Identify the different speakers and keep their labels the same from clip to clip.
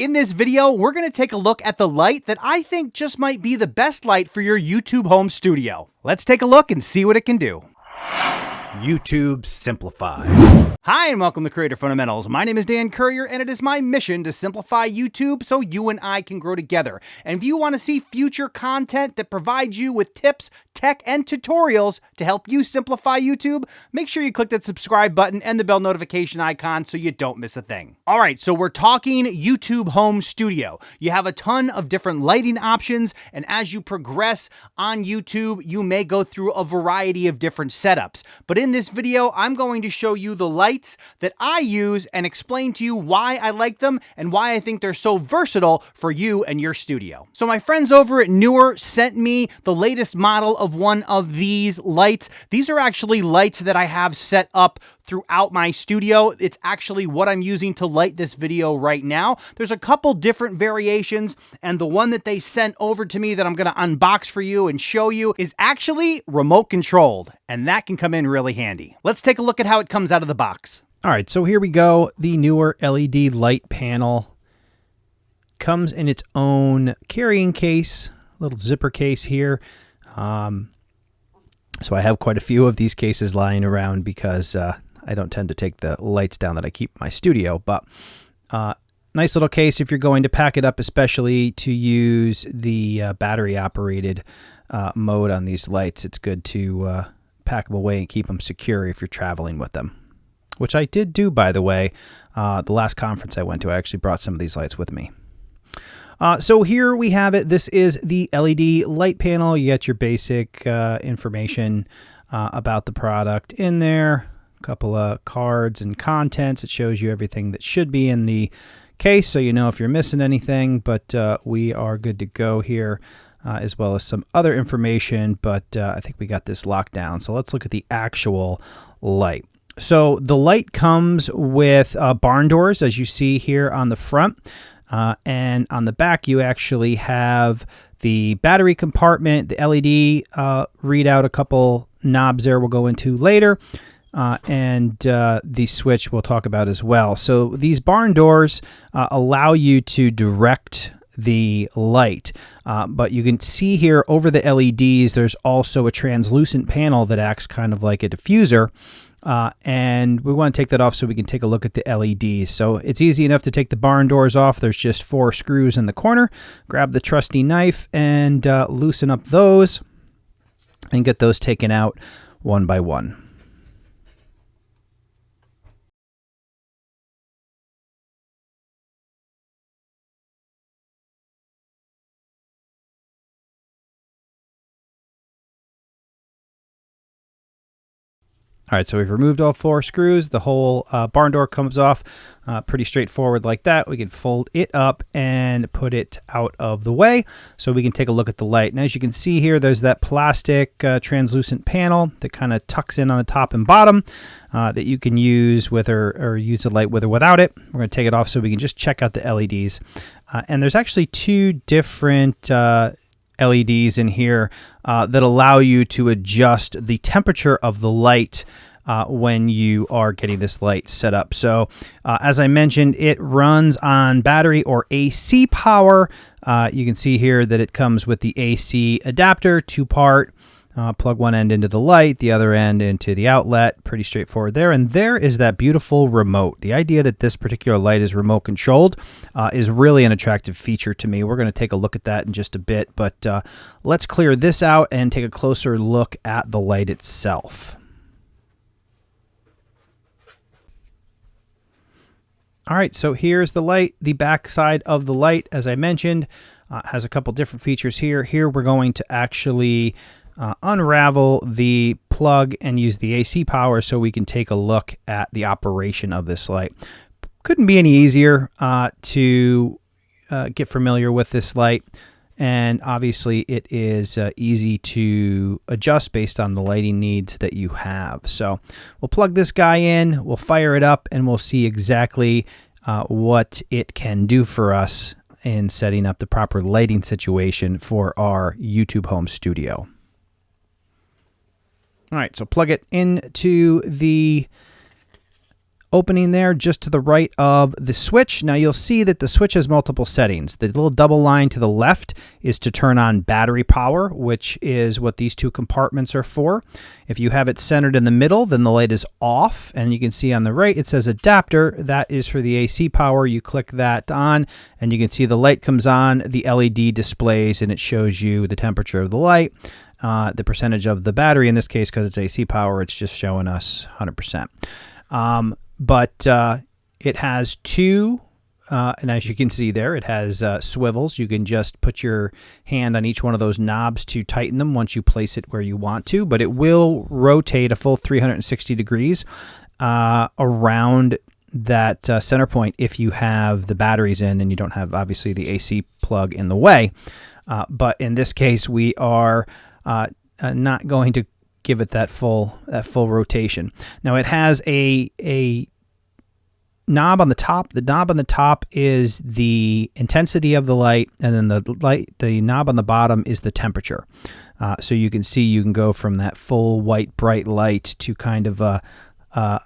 Speaker 1: In this video, we're going to take a look at the light that I think just might be the best light for your YouTube home studio. Let's take a look and see what it can do.
Speaker 2: YouTube Simplified.
Speaker 1: Hi, and welcome to Creator Fundamentals. My name is Dan Courier, and it is my mission to simplify YouTube so you and I can grow together. And if you want to see future content that provides you with tips, tech, and tutorials to help you simplify YouTube, make sure you click that subscribe button and the bell notification icon so you don't miss a thing. All right, so we're talking YouTube Home Studio. You have a ton of different lighting options, and as you progress on YouTube, you may go through a variety of different setups. But in this video, I'm going to show you the lights that I use and explain to you why I like them and why I think they're so versatile for you and your studio. So my friends over at Neewer sent me the latest model of one of these lights. These are actually lights that I have set up throughout my studio. It's actually what I'm using to light this video right now. There's a couple different variations, and the one that they sent over to me that I'm going to unbox for you and show you is actually remote controlled, and that can come in really handy. Let's take a look at how it comes out of the box.
Speaker 3: All right, so here we go. The Neewer LED light panel comes in its own carrying case, little zipper case here. So I have quite a few of these cases lying around because I don't tend to take the lights down that I keep in my studio, but nice little case if you're going to pack it up, especially to use the battery operated mode on these lights. It's good to pack them away and keep them secure if you're traveling with them, which I did do, by the way. The last conference I went to, I actually brought some of these lights with me. So here we have it. This is the LED light panel. You get your basic information about the product in there. A couple of cards and contents. It shows you everything that should be in the case, so you know if you're missing anything, but we are good to go here, as well as some other information, but I think we got this locked down. So let's look at the actual light. So the light comes with barn doors, as you see here on the front, and on the back you actually have the battery compartment, the LED readout, a couple knobs there we'll go into later, and the switch we'll talk about as well. So these barn doors allow you to direct the light, but you can see here over the LEDs there's also a translucent panel that acts kind of like a diffuser, and we want to take that off so we can take a look at the LEDs. So it's easy enough to take the barn doors off. There's just 4 screws in the corner. Grab the trusty knife and loosen up those and get those taken out one by one. All right, so we've removed all 4 screws. The whole barn door comes off pretty straightforward like that. We can fold it up and put it out of the way so we can take a look at the light. And as you can see here, there's that plastic translucent panel that kind of tucks in on the top and bottom that you can use with or use the light with or without it. We're going to take it off so we can just check out the LEDs. And there's actually 2 different LEDs in here that allow you to adjust the temperature of the light when you are getting this light set up. So as I mentioned, it runs on battery or AC power. You can see here that it comes with the AC adapter, 2-part. Plug one end into the light, the other end into the outlet. Pretty straightforward there. And there is that beautiful remote. The idea that this particular light is remote controlled is really an attractive feature to me. We're going to take a look at that in just a bit, but let's clear this out and take a closer look at the light itself. All right, so here's the light. The back side of the light, as I mentioned, has a couple different features here. Here we're going to actually unravel the plug and use the AC power so we can take a look at the operation of this light. Couldn't be any easier to get familiar with this light, and obviously it is easy to adjust based on the lighting needs that you have. So we'll plug this guy in, we'll fire it up, and we'll see exactly what it can do for us in setting up the proper lighting situation for our YouTube home studio. All right, so plug it into the opening there just to the right of the switch. Now you'll see that the switch has multiple settings. The little double line to the left is to turn on battery power, which is what these two compartments are for. If you have it centered in the middle, then the light is off, and you can see on the right it says adapter. That is for the AC power. You click that on and you can see the light comes on, the LED displays, and it shows you the temperature of the light, the percentage of the battery. In this case, because it's AC power, it's just showing us 100%. But it has two, and as you can see there, it has swivels. You can just put your hand on each one of those knobs to tighten them once you place it where you want to, but it will rotate a full 360 degrees around that center point if you have the batteries in and you don't have, obviously, the AC plug in the way. But in this case, we are not going to give it that full rotation. Now it has a knob on the top. The knob on the top is the intensity of the light, and then the knob on the bottom is the temperature. So you can see you can go from that full white bright light to kind of a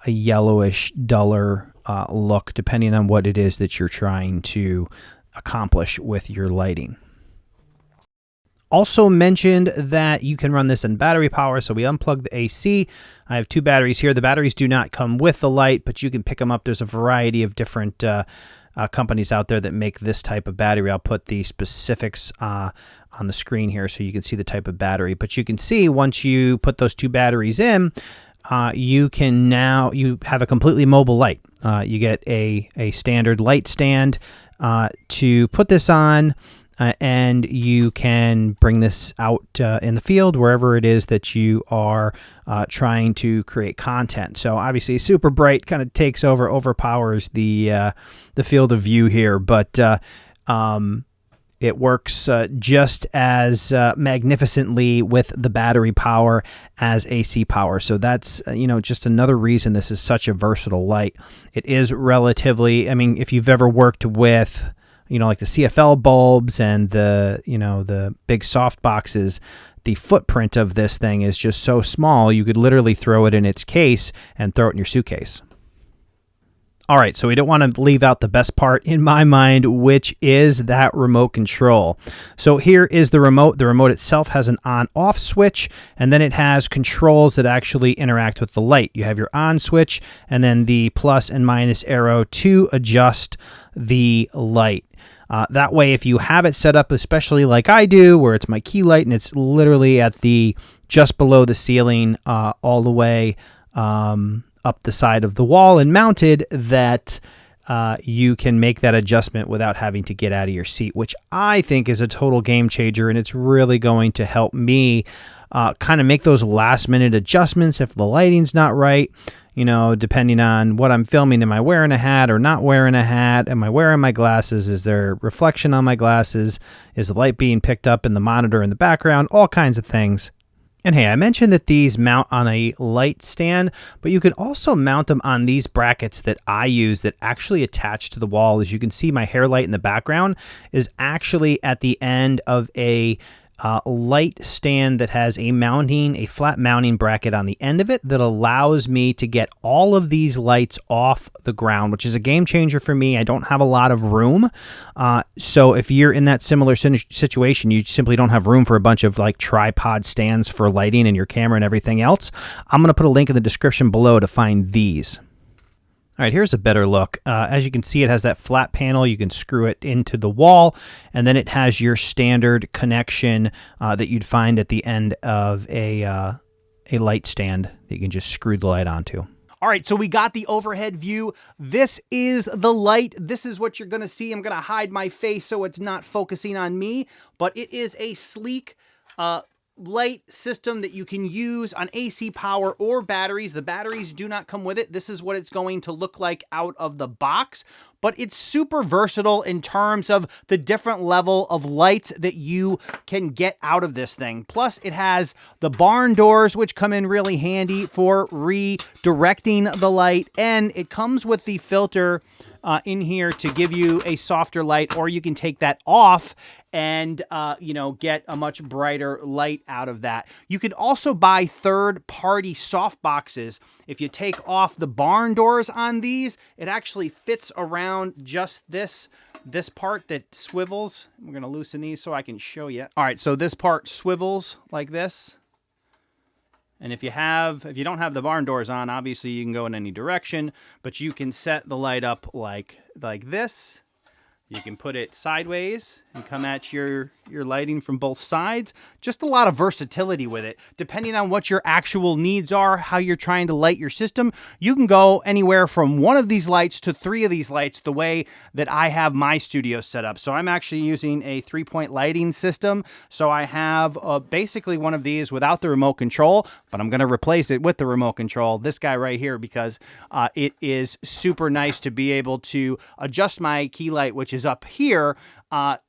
Speaker 3: yellowish, duller look, depending on what it is that you're trying to accomplish with your lighting. Also mentioned that you can run this in battery power, so we unplug the AC. I have two batteries here. The batteries do not come with the light, but you can pick them up. There's a variety of different companies out there that make this type of battery. I'll put the specifics on the screen here so you can see the type of battery. But you can see once you put those two batteries in, you have a completely mobile light. You get a standard light stand to put this on. And you can bring this out in the field, wherever it is that you are trying to create content. So obviously super bright, kind of overpowers the field of view here, but it works just as magnificently with the battery power as AC power. So that's, just another reason this is such a versatile light. It is relatively, if you've ever worked with like the CFL bulbs and the big soft boxes, the footprint of this thing is just so small, you could literally throw it in its case and throw it in your suitcase. All right, so we don't want to leave out the best part in my mind, which is that remote control. So here is the remote. The remote itself has an on-off switch, and then it has controls that actually interact with the light. You have your on switch, and then the plus and minus arrow to adjust the light. That way, if you have it set up, especially like I do, where it's my key light and it's literally at just below the ceiling, all the way up the side of the wall and mounted, that you can make that adjustment without having to get out of your seat, which I think is a total game changer, and it's really going to help me kind of make those last minute adjustments if the lighting's not right. Depending on what I'm filming, am I wearing a hat or not wearing a hat? Am I wearing my glasses? Is there reflection on my glasses? Is the light being picked up in the monitor in the background? All kinds of things. And hey, I mentioned that these mount on a light stand, but you can also mount them on these brackets that I use that actually attach to the wall. As you can see, my hair light in the background is actually at the end of a light stand that has a flat mounting bracket on the end of it that allows me to get all of these lights off the ground, which is a game changer for me. I don't have a lot of room. So if you're in that similar situation, you simply don't have room for a bunch of tripod stands for lighting and your camera and everything else, I'm going to put a link in the description below to find these. All right, here's a better look. As you can see, it has that flat panel. You can screw it into the wall, and then it has your standard connection that you'd find at the end of a light stand that you can just screw the light onto.
Speaker 1: All right, so we got the overhead view. This is the light. This is what you're going to see. I'm going to hide my face so it's not focusing on me, but it is a sleek light system that you can use on AC power or batteries. The batteries do not come with it. This is what it's going to look like out of the box, but it's super versatile in terms of the different level of lights that you can get out of this thing. Plus, it has the barn doors, which come in really handy for redirecting the light, and it comes with the filter in here to give you a softer light, or you can take that off and, you know, get a much brighter light out of that. You could also buy third-party soft boxes. If you take off the barn doors on these, it actually fits around just this part that swivels. We're going to loosen these so I can show you. All right, so this part swivels like this. And if you don't have the barn doors on, obviously you can go in any direction, but you can set the light up like this. You can put it sideways and come at your lighting from both sides. Just a lot of versatility with it. Depending on what your actual needs are, how you're trying to light your system, you can go anywhere from one of these lights to 3 of these lights the way that I have my studio set up. So I'm actually using a 3-point lighting system. So I have basically one of these without the remote control, but I'm going to replace it with the remote control, this guy right here, because it is super nice to be able to adjust my key light, which is up here,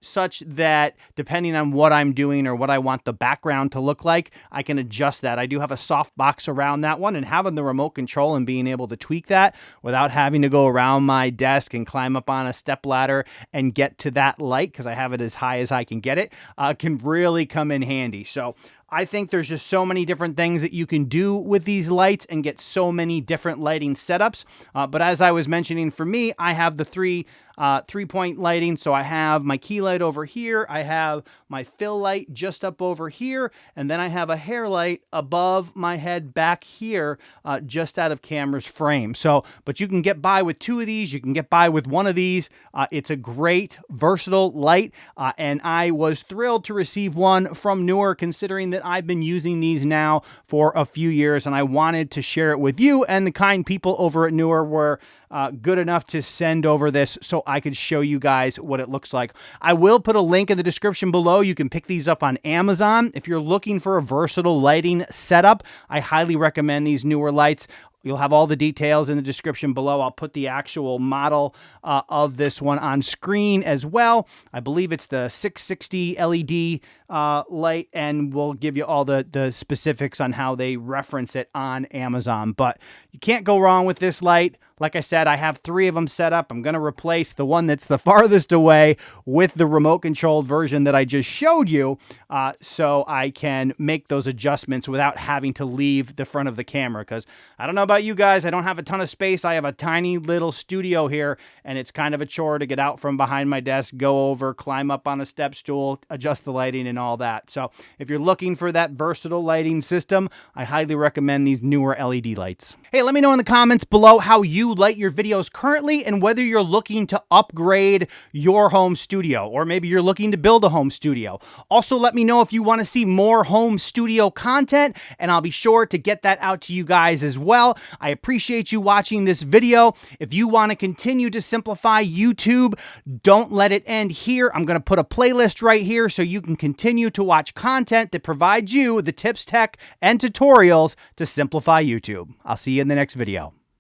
Speaker 1: such that depending on what I'm doing or what I want the background to look like, I can adjust that. I do have a soft box around that one, and having the remote control and being able to tweak that without having to go around my desk and climb up on a step ladder and get to that light, because I have it as high as I can get it, can really come in handy. So I think there's just so many different things that you can do with these lights and get so many different lighting setups. But as I was mentioning, for me, I have the 3-point lighting. So I have my key light over here. I have my fill light just up over here. And then I have a hair light above my head back here, just out of camera's frame. So, but you can get by with 2 of these. You can get by with 1 of these. It's a great, versatile light. And I was thrilled to receive one from Neewer, considering that I've been using these now for a few years, and I wanted to share it with you, and the kind people over at Neewer were good enough to send over this so I could show you guys what it looks like. I will put a link in the description below. You can pick these up on Amazon. If you're looking for a versatile lighting setup, I highly recommend these Neewer lights. You'll have all the details in the description below. I'll put the actual model of this one on screen as well. I believe it's the 660 LED light, and we'll give you all the specifics on how they reference it on Amazon. But you can't go wrong with this light. Like I said, I have 3 of them set up. I'm going to replace the one that's the farthest away with the remote controlled version that I just showed you, so I can make those adjustments without having to leave the front of the camera. Because I don't know about you guys, I don't have a ton of space. I have a tiny little studio here, and it's kind of a chore to get out from behind my desk, go over, climb up on a step stool, adjust the lighting and all that. So if you're looking for that versatile lighting system, I highly recommend these Neewer LED lights. Hey, let me know in the comments below how you light your videos currently, and whether you're looking to upgrade your home studio, or maybe you're looking to build a home studio. Also, let me know if you want to see more home studio content, and I'll be sure to get that out to you guys as well. I appreciate you watching this video. If you want to continue to simplify YouTube, don't let it end here. I'm going to put a playlist right here so you can continue to watch content that provides you the tips, tech, and tutorials to simplify YouTube. I'll see you in the next video.